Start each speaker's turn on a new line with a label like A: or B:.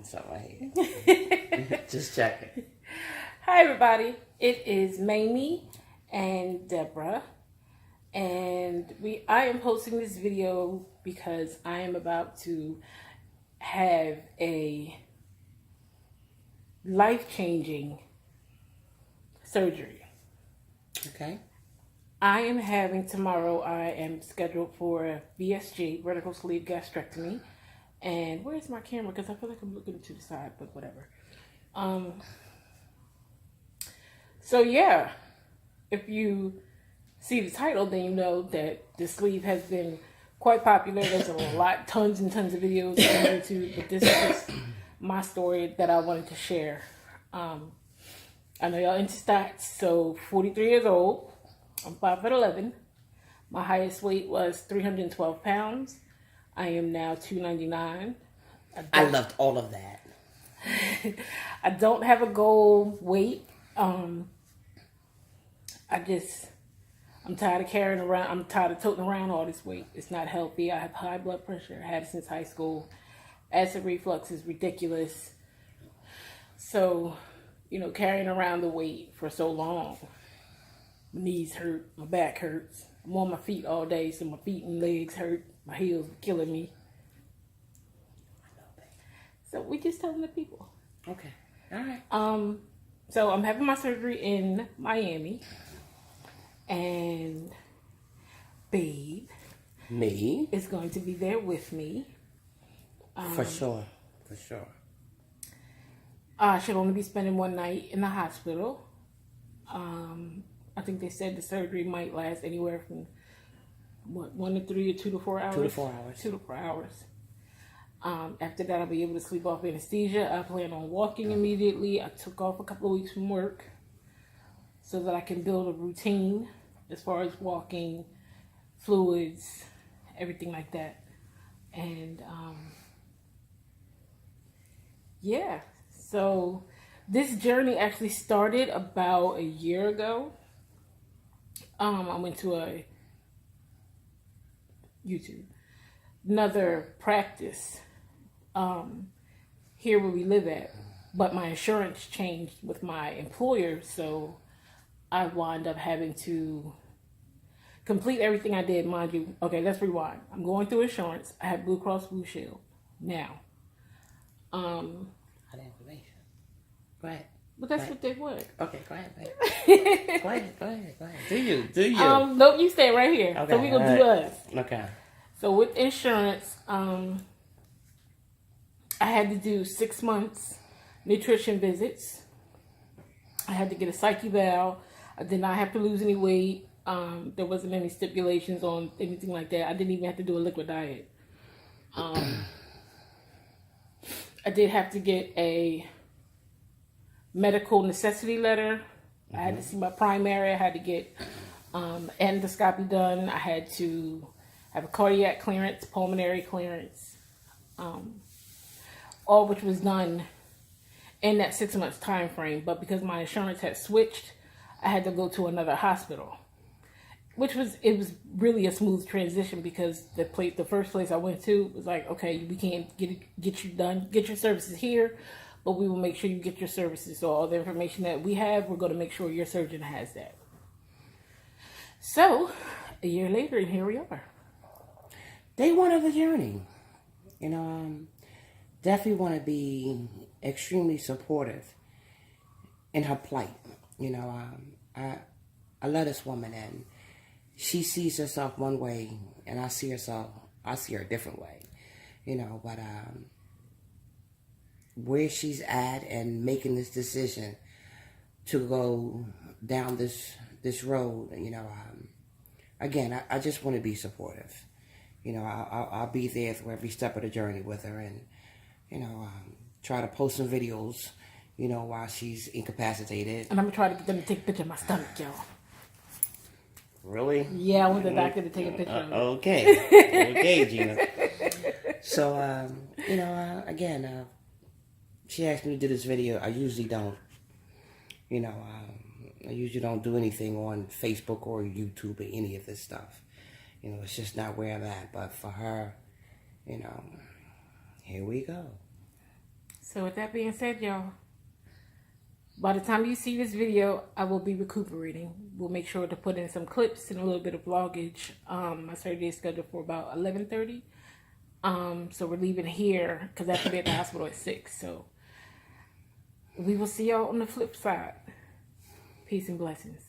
A: something right here. Just checking.
B: Hi, everybody. It is Mamie and Deborah. And I am posting this video because I am about to have a life-changing surgery.
A: Okay.
B: I am having tomorrow, I am scheduled for a VSG, vertical sleeve gastrectomy. And where's my camera? Because I feel like I'm looking to the side, but whatever. So yeah, if you see the title, then you know that the sleeve has been quite popular. There's tons and tons of videos on YouTube, but this is just my story that I wanted to share. I know y'all into stats, so 43 years old. I'm 5'11". My highest weight was 312 pounds. I am now 299.
A: I loved all of that.
B: I don't have a goal weight. I'm tired of carrying around. I'm tired of toting around all this weight. It's not healthy. I have high blood pressure. I had it since high school. Acid reflux is ridiculous. So, carrying around the weight for so long. My knees hurt. My back hurts. I'm on my feet all day, so my feet and legs hurt. My heels are killing me. So we just telling the people.
A: Okay. All right.
B: So I'm having my surgery in Miami. And Babe
A: Me
B: is going to be there with me.
A: For sure.
B: I should only be spending one night in the hospital. I think they said the surgery might last anywhere from 1 to 3 or 2 to 4 hours.
A: 2 to 4 hours.
B: 2 to 4 hours. After that, I'll be able to sleep off anesthesia. I plan on walking immediately. I took off a couple of weeks from work so that I can build a routine as far as walking, fluids, everything like that. And yeah, so this journey actually started about a year ago. I went to a YouTube, another practice here where we live at, but my insurance changed with my employer, so I wound up having to complete everything I did. Mind you, okay, let's rewind. I'm going through insurance. I have Blue Cross Blue Shield now.
A: Hot information. Go ahead.
B: But that's what they want.
A: Okay, go ahead, babe. Go ahead. Do you?
B: Nope, you stay right here.
A: Okay,
B: so we're gonna do us.
A: Okay.
B: So with insurance, I had to do 6 months nutrition visits. I had to get a psych eval. I did not have to lose any weight. There wasn't any stipulations on anything like that. I didn't even have to do a liquid diet. I did have to get a medical necessity letter. I had to see my primary. I had to get endoscopy done. I had to have a cardiac clearance, pulmonary clearance, all which was done in that 6 months time frame. But because my insurance had switched, I had to go to another hospital, it was really a smooth transition because the first place I went to was like, okay, we can't get you done, get your services here, but we will make sure you get your services. So all the information that we have, we're going to make sure your surgeon has that. So a year later, and here we are.
A: Day one of the journey. Definitely want to be extremely supportive in her plight. I love this woman, and she sees herself one way, and I see her a different way. But where she's at and making this decision to go down this road, again, I just want to be supportive. I'll be there through every step of the journey with her, and try to post some videos, while she's incapacitated.
B: And I'm gonna try to get them to take a picture of my stomach, y'all.
A: Really?
B: Yeah, I want the doctor to take a picture of it.
A: Okay, Gina. So, again, she asked me to do this video. I usually don't. I usually don't do anything on Facebook or YouTube or any of this stuff. It's just not where I'm at. But for her, here we go.
B: So with that being said, y'all, by the time you see this video, I will be recuperating. We'll make sure to put in some clips and a little bit of vloggage. My surgery is scheduled for about 11:30. So we're leaving here because I have to be at the hospital at 6. So we will see y'all on the flip side. Peace and blessings.